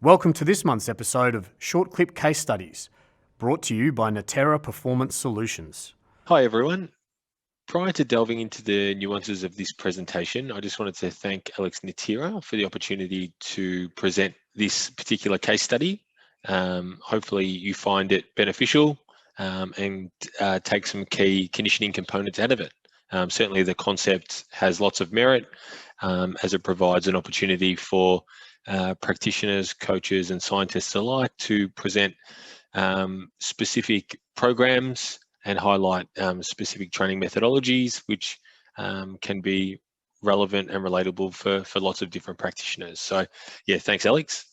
Welcome to this month's episode of Short Clip Case Studies, brought to you by Natera Performance Solutions. Hi everyone. Prior to delving into the nuances of this presentation, I just wanted to thank Alex Natera for the opportunity to present this particular case study. Hopefully you find it beneficial and take some key conditioning components out of it. Certainly the concept has lots of merit as it provides an opportunity for practitioners, coaches and scientists alike to present specific programs and highlight specific training methodologies which can be relevant and relatable for lots of different practitioners. So yeah, thanks Alex.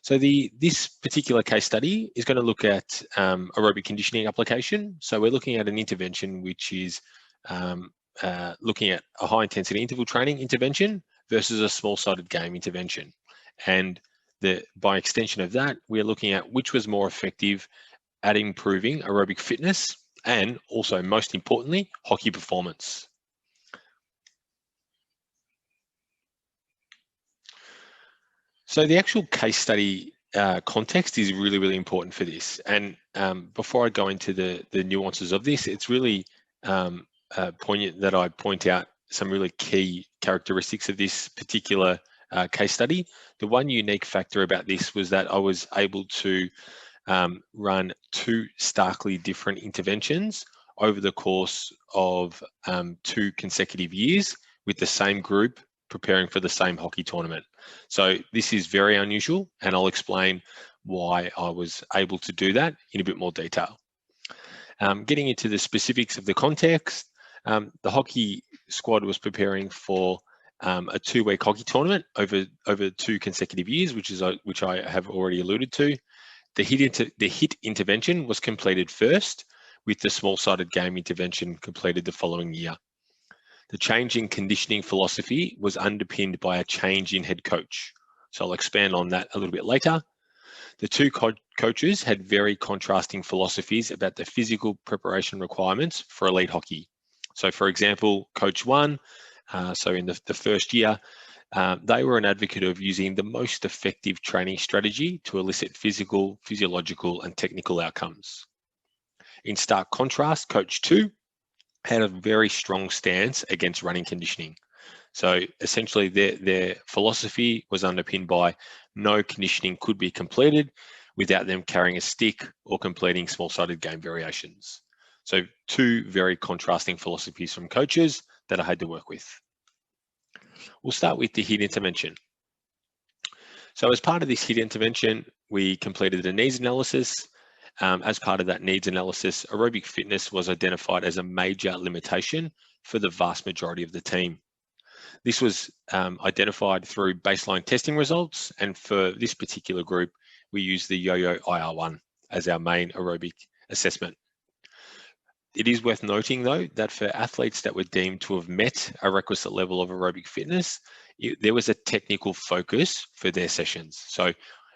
So this particular case study is going to look at aerobic conditioning application. So we're looking at an intervention which is looking at a high intensity interval training intervention versus a small-sided game intervention. And by extension of that, we're looking at which was more effective at improving aerobic fitness and also, most importantly, hockey performance. So the actual case study context is really, really important for this. And before I go into the nuances of this, it's really poignant that I point out some really key characteristics of this particular case study. The one unique factor about this was that I was able to run two starkly different interventions over the course of 2 consecutive years with the same group preparing for the same hockey tournament. So this is very unusual, and I'll explain why I was able to do that in a bit more detail. Getting into the specifics of the context, the hockey squad was preparing for a 2-week hockey tournament over 2 consecutive years, which I have already alluded to. The HIIT intervention was completed first, with the small-sided game intervention completed the following year. The change in conditioning philosophy was underpinned by a change in head coach. So I'll expand on that a little bit later. The two coaches had very contrasting philosophies about the physical preparation requirements for elite hockey. So for example, Coach 1, so in the first year, they were an advocate of using the most effective training strategy to elicit physical, physiological, and technical outcomes. In stark contrast, Coach 2 had a very strong stance against running conditioning. So essentially their philosophy was underpinned by no conditioning could be completed without them carrying a stick or completing small-sided game variations. So 2 very contrasting philosophies from coaches that I had to work with. We'll start with the HIIT intervention. So as part of this HIIT intervention, we completed a needs analysis. As part of that needs analysis, aerobic fitness was identified as a major limitation for the vast majority of the team. This was identified through baseline testing results, and for this particular group, we used the Yo-Yo IR1 as our main aerobic assessment. It is worth noting, though, that for athletes that were deemed to have met a requisite level of aerobic fitness, there was a technical focus for their sessions. So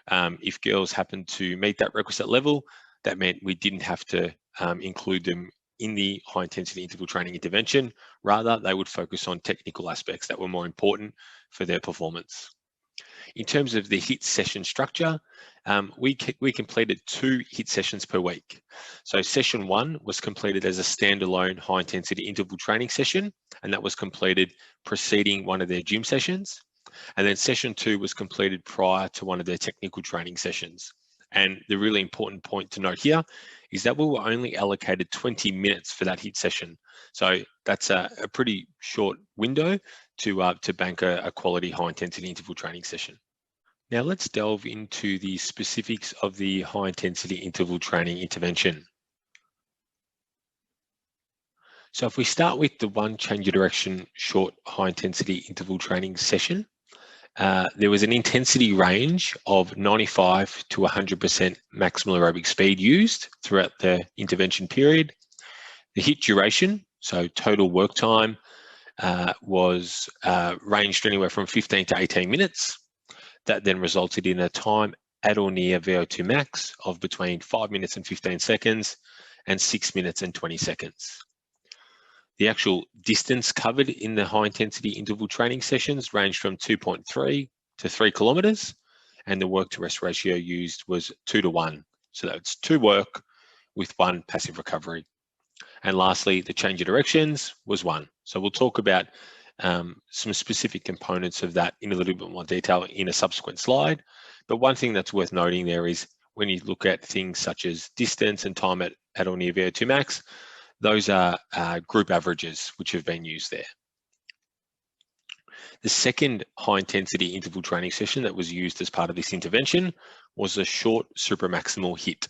if girls happened to meet that requisite level, that meant we didn't have to include them in the high intensity interval training intervention. Rather, they would focus on technical aspects that were more important for their performance. In terms of the HIIT session structure, we completed 2 HIIT sessions per week. So session 1 was completed as a standalone high intensity interval training session, and that was completed preceding one of their gym sessions. And then session 2 was completed prior to one of their technical training sessions. And the really important point to note here is that we were only allocated 20 minutes for that HIIT session. So that's a pretty short window to bank a quality high intensity interval training session. Now let's delve into the specifics of the high intensity interval training intervention. So if we start with the 1 change of direction short high intensity interval training session, there was an intensity range of 95 to 100% maximal aerobic speed used throughout the intervention period. The HIIT duration, so total work time, was ranged anywhere from 15 to 18 minutes. That then resulted in a time at or near VO2 max of between 5 minutes and 15 seconds and 6 minutes and 20 seconds. The actual distance covered in the high intensity interval training sessions ranged from 2.3 to 3 kilometers, and the work to rest ratio used was 2:1. So that's 2 work with 1 passive recovery. And lastly, the change of directions was 1. So we'll talk about some specific components of that in a little bit more detail in a subsequent slide. But one thing that's worth noting there is when you look at things such as distance and time at or near VO2 max, those are group averages which have been used there. The second high intensity interval training session that was used as part of this intervention was a short supramaximal HIIT.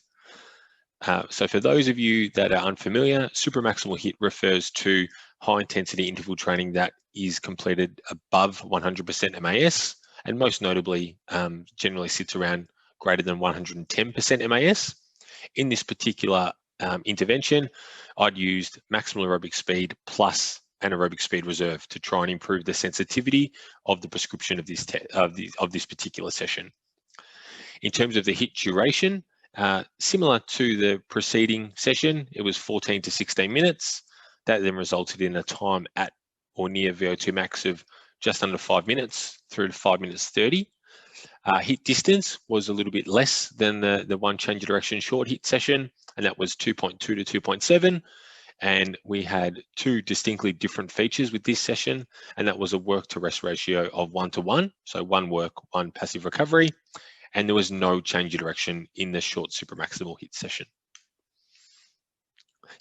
So for those of you that are unfamiliar, supramaximal HIIT refers to high intensity interval training that is completed above 100% MAS, and most notably generally sits around greater than 110% MAS. In this particular intervention, I'd used maximal aerobic speed plus anaerobic speed reserve to try and improve the sensitivity of the prescription of this particular session. In terms of the HIIT duration, similar to the preceding session, it was 14 to 16 minutes. That then resulted in a time at or near VO2 max of just under 5 minutes through to 5 minutes 30. HIIT distance was a little bit less than the 1 change of direction short HIIT session, and that was 2.2 to 2.7. And we had 2 distinctly different features with this session, and that was a work to rest ratio of 1:1, so 1 work, 1 passive recovery, and there was no change of direction in the short supramaximal HIIT session.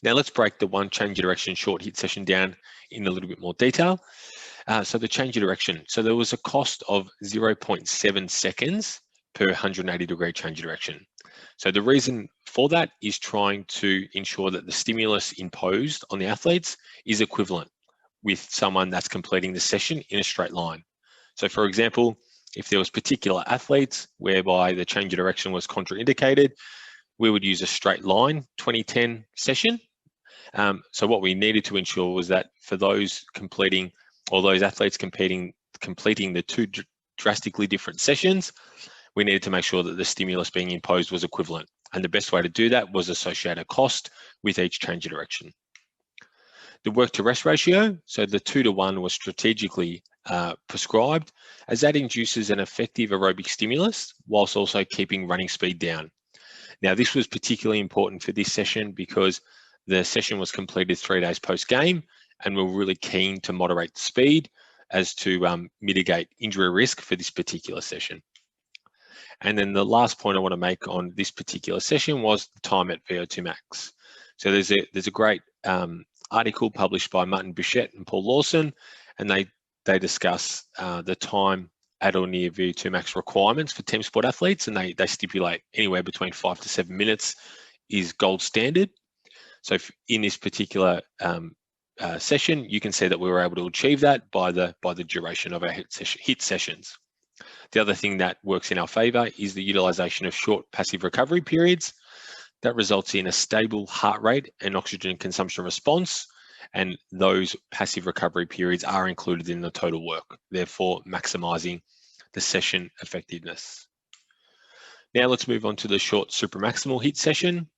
Now let's break the 1 change of direction short HIIT session down in a little bit more detail. So the change of direction. So there was a cost of 0.7 seconds per 180-degree change of direction. So the reason for that is trying to ensure that the stimulus imposed on the athletes is equivalent with someone that's completing the session in a straight line. So for example, if there was particular athletes whereby the change of direction was contraindicated, we would use a straight line 2010 session. So what we needed to ensure was that for those completing, or those athletes completing the 2 drastically different sessions, we needed to make sure that the stimulus being imposed was equivalent. And the best way to do that was associate a cost with each change of direction. The work to rest ratio, so the 2:1 was strategically prescribed, as that induces an effective aerobic stimulus whilst also keeping running speed down. Now, this was particularly important for this session because the session was completed 3 days post-game, and we're really keen to moderate the speed as to mitigate injury risk for this particular session. And then the last point I want to make on this particular session was the time at VO2 max. So there's a great article published by Martin Bichette and Paul Lawson, and they discuss the time at or near VO2 max requirements for team sport athletes, and they stipulate anywhere between 5 to 7 minutes is gold standard. So in this particular session, you can see that we were able to achieve that by the duration of our HIIT sessions. The other thing that works in our favour is the utilisation of short passive recovery periods. That results in a stable heart rate and oxygen consumption response, and those passive recovery periods are included in the total work, therefore maximising the session effectiveness. Now let's move on to the short supramaximal HIIT session.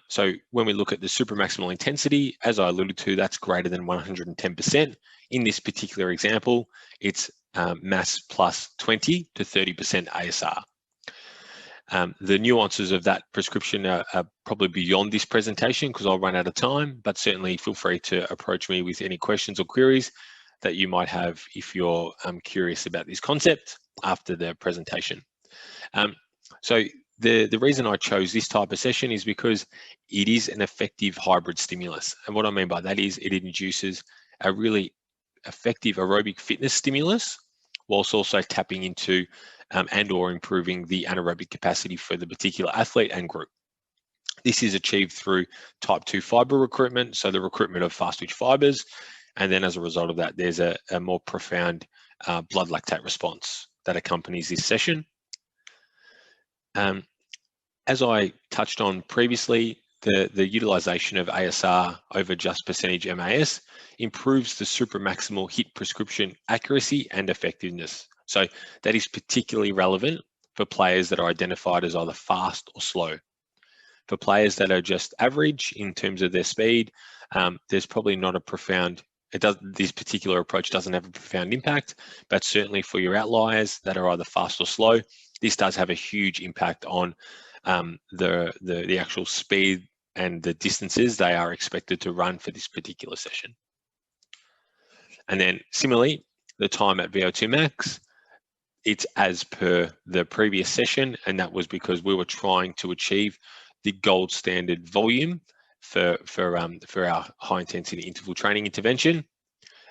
So when we look at the supramaximal intensity, as I alluded to, that's greater than 110%. In this particular example, it's mass plus 20 to 30% ASR. The nuances of that prescription are probably beyond this presentation because I'll run out of time, but certainly feel free to approach me with any questions or queries that you might have if you're curious about this concept after the presentation. So the reason I chose this type of session is because it is an effective hybrid stimulus. And what I mean by that is it induces a really effective aerobic fitness stimulus whilst also tapping into and or improving the anaerobic capacity for the particular athlete and group. This is achieved through type 2 fiber recruitment, so the recruitment of fast twitch fibers, and then as a result of that, there's a more profound blood lactate response that accompanies this session. As I touched on previously, the utilization of ASR over just percentage MAS improves the supramaximal HIIT prescription accuracy and effectiveness. So that is particularly relevant for players that are identified as either fast or slow. For players that are just average in terms of their speed, there's probably not a profound this particular approach doesn't have a profound impact, but certainly for your outliers that are either fast or slow, this does have a huge impact on the actual speed and the distances they are expected to run for this particular session. And then similarly, the time at VO2 max, it's as per the previous session, and that was because we were trying to achieve the gold standard volume for our high intensity interval training intervention,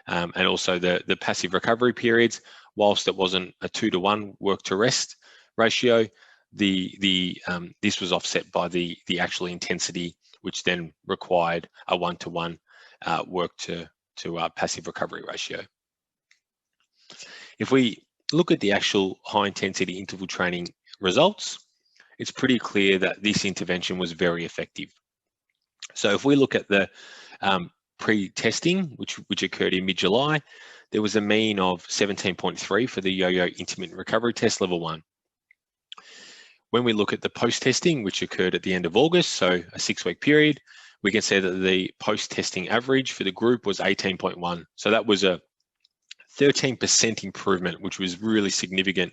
and also the passive recovery periods. Whilst it wasn't a 2-to-1 work to rest ratio, this was offset by the actual intensity, which then required a 1-to-1 work to passive recovery ratio. If we look at the actual high intensity interval training results, it's pretty clear that this intervention was very effective. So if we look at the pre-testing, which occurred in mid-July, there was a mean of 17.3 for the yo-yo intermittent recovery test level 1. When we look at the post-testing, which occurred at the end of August, so a 6-week period, we can say that the post-testing average for the group was 18.1. So that was a 13% improvement, which was really significant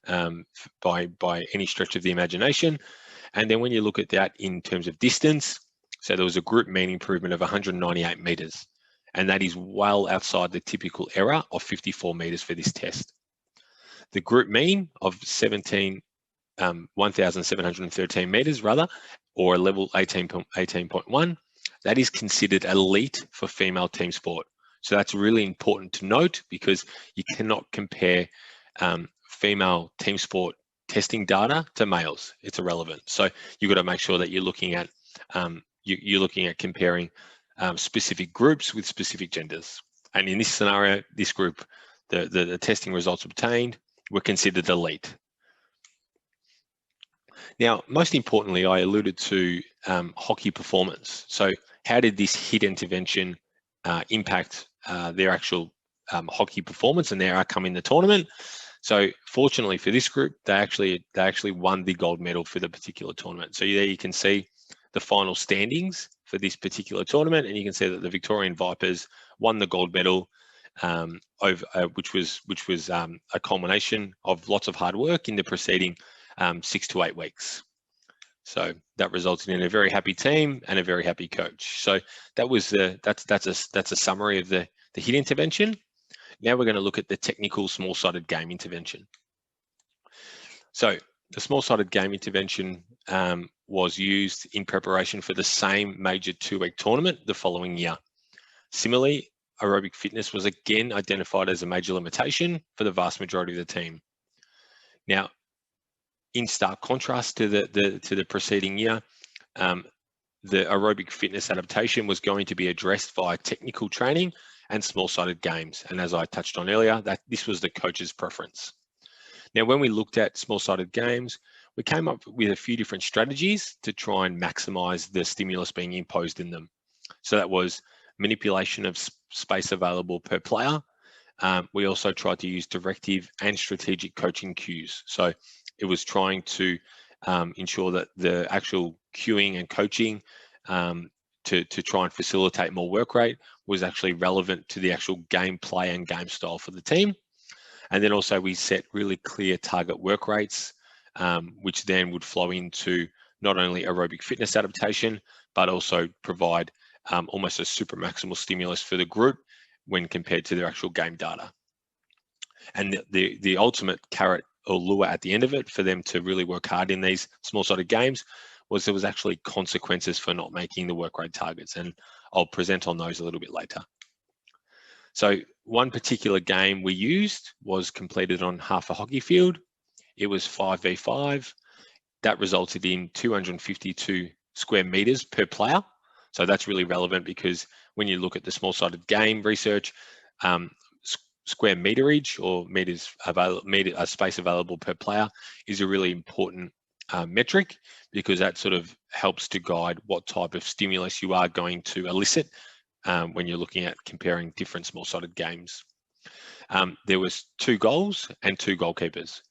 by any stretch of the imagination. And then when you look at that in terms of distance, so there was a group mean improvement of 198 meters, and that is well outside the typical error of 54 meters for this test. The group mean of 1,713 meters rather, or a level 18.1, that is considered elite for female team sport. So that's really important to note, because you cannot compare female team sport testing data to males. It's irrelevant. So you've got to make sure that you're looking at comparing specific groups with specific genders. And in this scenario, this group, the testing results obtained were considered elite. Now, most importantly, I alluded to hockey performance. So how did this HIIT intervention impact their actual hockey performance and their outcome in the tournament? So fortunately for this group, they actually won the gold medal for the particular tournament. So there you can see the final standings for this particular tournament, and you can see that the Victorian Vipers won the gold medal, which was a culmination of lots of hard work in the preceding 6 to 8 weeks. So that resulted in a very happy team and a very happy coach. So that's a summary of the HIIT intervention. Now we're going to look at the technical small-sided game intervention. So the small-sided game intervention was used in preparation for the same major 2-week tournament the following year. Similarly, aerobic fitness was again identified as a major limitation for the vast majority of the team. Now, in stark contrast to the preceding year, the aerobic fitness adaptation was going to be addressed via technical training and small-sided games. And as I touched on earlier, that this was the coach's preference. Now, when we looked at small-sided games, we came up with a few different strategies to try and maximize the stimulus being imposed in them. So that was manipulation of space available per player. We also tried to use directive and strategic coaching cues. So it was trying to ensure that the actual cueing and coaching to try and facilitate more work rate was actually relevant to the actual gameplay and game style for the team. And then also we set really clear target work rates, which then would flow into not only aerobic fitness adaptation, but also provide almost a supramaximal stimulus for the group when compared to their actual game data. And the ultimate carrot or lure at the end of it for them to really work hard in these small-sided games was there was actually consequences for not making the work rate targets, and I'll present on those a little bit later. So one particular game we used was completed on half a hockey field. It was 5v5. That resulted in 252 square meters per player. So that's really relevant because when you look at the small-sided game research, square meterage or space available per player is a really important metric, because that sort of helps to guide what type of stimulus you are going to elicit when you're looking at comparing different small-sided games. There was 2 goals and 2 goalkeepers.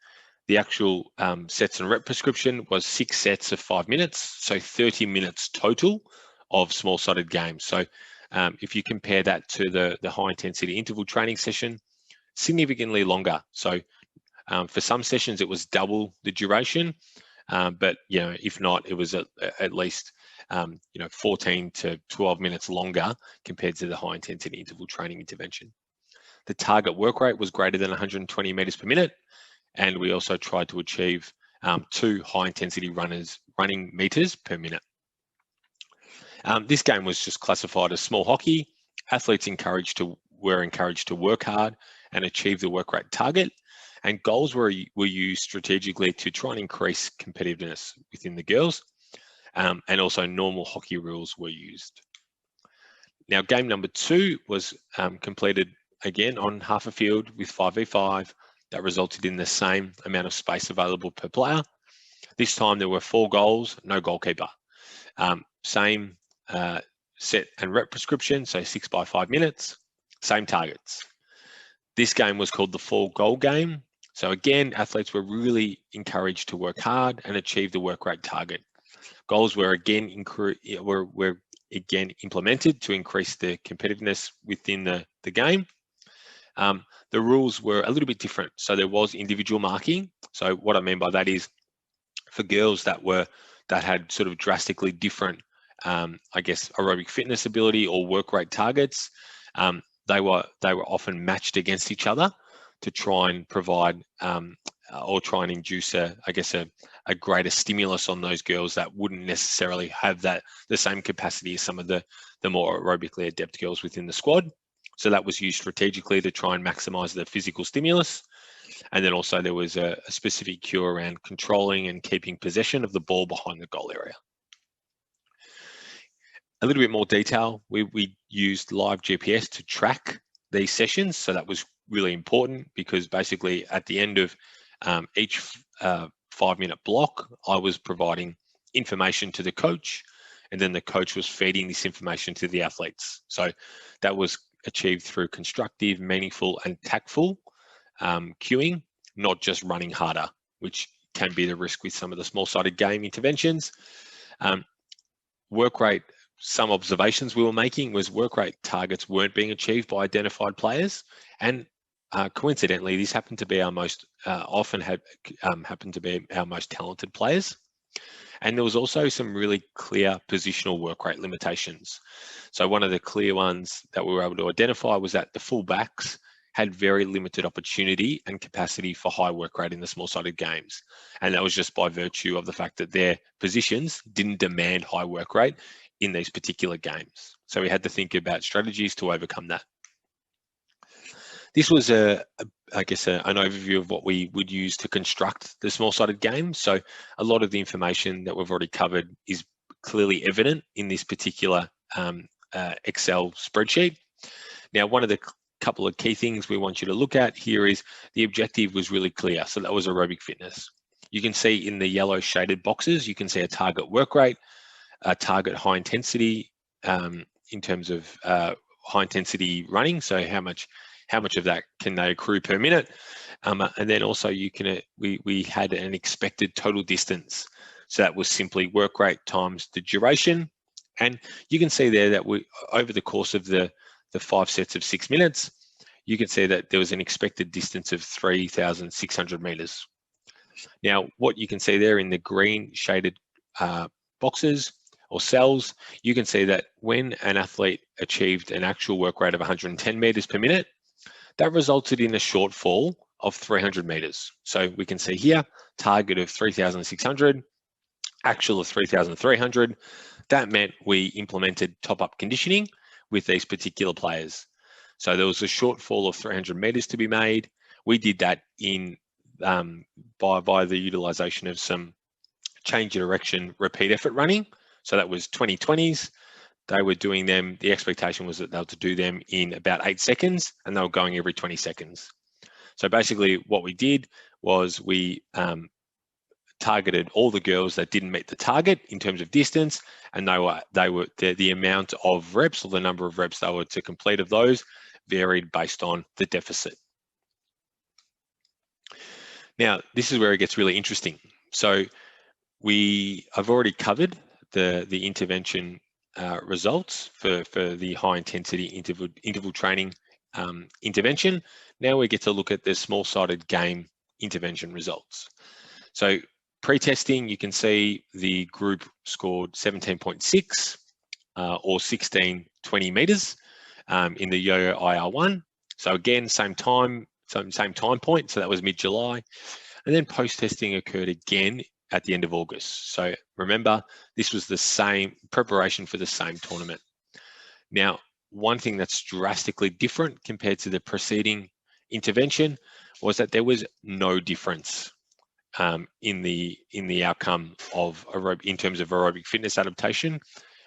The actual sets and rep prescription was 6 sets of 5 minutes, so 30 minutes total of small-sided games. So if you compare that to the high intensity interval training session, significantly longer. So for some sessions, it was double the duration, but if not, it was at least 14 to 12 minutes longer compared to the high intensity interval training intervention. The target work rate was greater than 120 meters per minute, and we also tried to achieve 2 high intensity running meters per minute. This game was just classified as small hockey. Athletes were encouraged to work hard and achieve the work rate target, and goals were used strategically to try and increase competitiveness within the girls, and also normal hockey rules were used. Now, game number 2 was completed again on half a field with 5v5. That resulted in the same amount of space available per player. This time there were 4 goals, no goalkeeper. Same set and rep prescription, so 6 by 5 minutes, same targets. This game was called the 4-goal game. So again, athletes were really encouraged to work hard and achieve the work rate target. Goals were again implemented to increase the competitiveness within the game. The rules were a little bit different. So there was individual marking. So what I mean by that is, for girls that had sort of drastically different, aerobic fitness ability or work rate targets, they were often matched against each other to try and provide or try and induce a greater stimulus on those girls that wouldn't necessarily have the same capacity as some of the more aerobically adept girls within the squad. So that was used strategically to try and maximize the physical stimulus. And then also there was a specific cue around controlling and keeping possession of the ball behind the goal area. A little bit more detail, we used live GPS to track these sessions. So that was really important, because basically at the end of each 5-minute block, I was providing information to the coach, and then the coach was feeding this information to the athletes. So that was achieved through constructive, meaningful, and tactful cueing, not just running harder, which can be the risk with some of the small-sided game interventions. Work rate, some observations we were making was work rate targets weren't being achieved by identified players, and coincidentally, these happened to be our most happened to be our most talented players. And there was also some really clear positional work rate limitations. So one of the clear ones that we were able to identify was that the fullbacks had very limited opportunity and capacity for high work rate in the small-sided games. And that was just by virtue of the fact that their positions didn't demand high work rate in these particular games. So we had to think about strategies to overcome that. This was an overview of what we would use to construct the small-sided game. So a lot of the information that we've already covered is clearly evident in this particular Excel spreadsheet. Now, one of the couple of key things we want you to look at here is the objective was really clear. So that was aerobic fitness. You can see in the yellow shaded boxes, you can see a target work rate, a target high intensity in terms of high intensity running. So how much of that can they accrue per minute? And then also we had an expected total distance. So that was simply work rate times the duration. And you can see there that over the course of the 5 sets of 6 minutes, you can see that there was an expected distance of 3,600 meters. Now, what you can see there in the green shaded boxes or cells, you can see that when an athlete achieved an actual work rate of 110 meters per minute, that resulted in a shortfall of 300 meters. So we can see here, target of 3,600, actual of 3,300. That meant we implemented top-up conditioning with these particular players. So there was a shortfall of 300 meters to be made. We did that by the utilization of some change of direction repeat effort running. So that was 2020s. They were doing them, the expectation was that they were to do them in about 8 seconds, and they were going every 20 seconds. So basically what we did was we targeted all the girls that didn't meet the target in terms of distance, and the amount of reps, or the number of reps they were to complete of those, varied based on the deficit. Now, this is where it gets really interesting. So I've already covered the intervention results for the high intensity interval training intervention. Now we get to look at the small-sided game intervention results. So pre-testing, you can see the group scored 17.6 or 1620 meters in the yo-yo IR1. So again, same time point. So that was mid-July. And then post-testing occurred again at the end of August. So remember, this was the same preparation for the same tournament. Now, one thing that's drastically different compared to the preceding intervention was that there was no difference in the outcome of in terms of aerobic fitness adaptation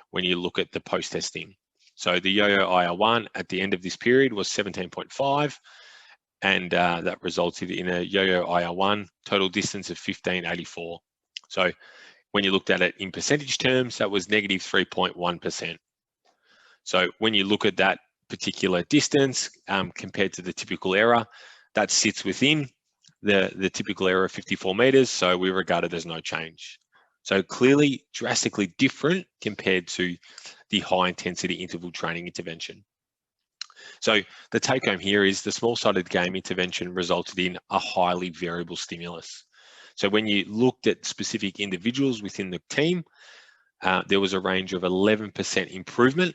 when you look at the post-testing. So the yo-yo IR1 at the end of this period was 17.5, and that resulted in a yo-yo IR1 total distance of 1584. So when you looked at it in percentage terms, that was negative 3.1%. So when you look at that particular distance compared to the typical error, that sits within the typical error of 54 meters. So we regard it as no change. So clearly drastically different compared to the high intensity interval training intervention. So the take home here is the small-sided game intervention resulted in a highly variable stimulus. So when you looked at specific individuals within the team, there was a range of 11% improvement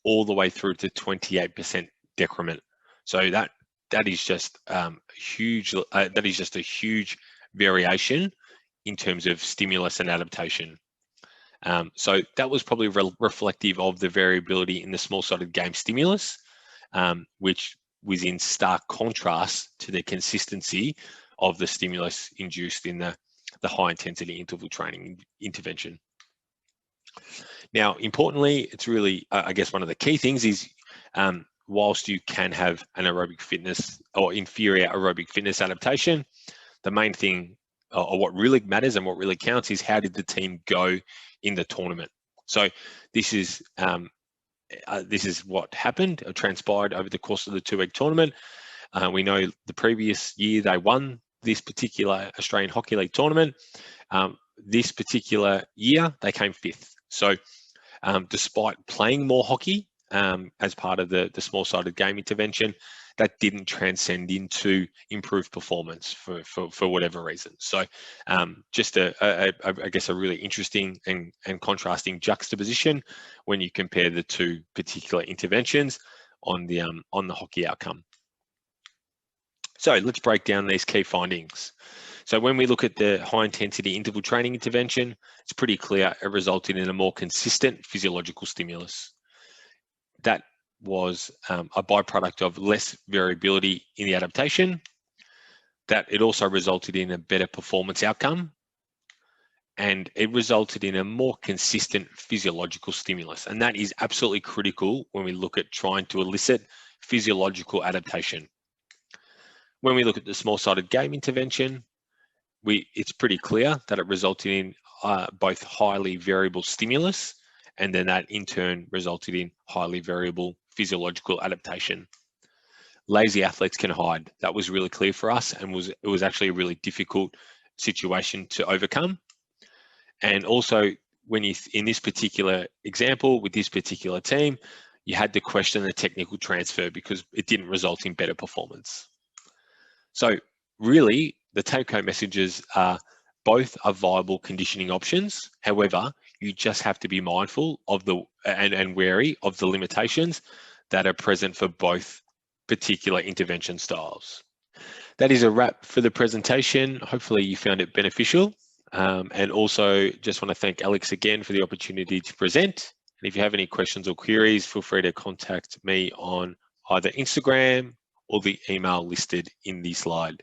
all the way through to 28% decrement. So that is just huge. That is just a huge variation in terms of stimulus and adaptation. So that was probably reflective of the variability in the small-sided game stimulus, which was in stark contrast to the consistency of the stimulus induced in the high-intensity interval training intervention. Now, importantly, it's really, I guess, one of the key things is whilst you can have an aerobic fitness or inferior aerobic fitness adaptation, the main thing or what really matters and what really counts is how did the team go in the tournament. So this is what happened or transpired over the course of the 2-week tournament. We know the previous year they won this particular Australian Hockey League tournament. This particular year they came 5th. So despite playing more hockey as part of the small-sided game intervention, that didn't transcend into improved performance for whatever reason. So just I guess a really interesting and contrasting juxtaposition when you compare the two particular interventions on the hockey outcome. So let's break down these key findings. So when we look at the high intensity interval training intervention, it's pretty clear it resulted in a more consistent physiological stimulus. That was a byproduct of less variability in the adaptation, that it also resulted in a better performance outcome, and it resulted in a more consistent physiological stimulus. And that is absolutely critical when we look at trying to elicit physiological adaptation. When we look at the small-sided game intervention, it's pretty clear that it resulted in both highly variable stimulus, and then that in turn resulted in highly variable physiological adaptation. Lazy athletes can hide. That was really clear for us, and it was actually a really difficult situation to overcome. And also, when in this particular example with this particular team, you had to question the technical transfer because it didn't result in better performance. So really, the take-home messages are both are viable conditioning options. However, you just have to be mindful of and wary of the limitations that are present for both particular intervention styles. That is a wrap for the presentation. Hopefully you found it beneficial. And also just want to thank Alex again for the opportunity to present. And if you have any questions or queries, feel free to contact me on either Instagram or the email listed in the slide.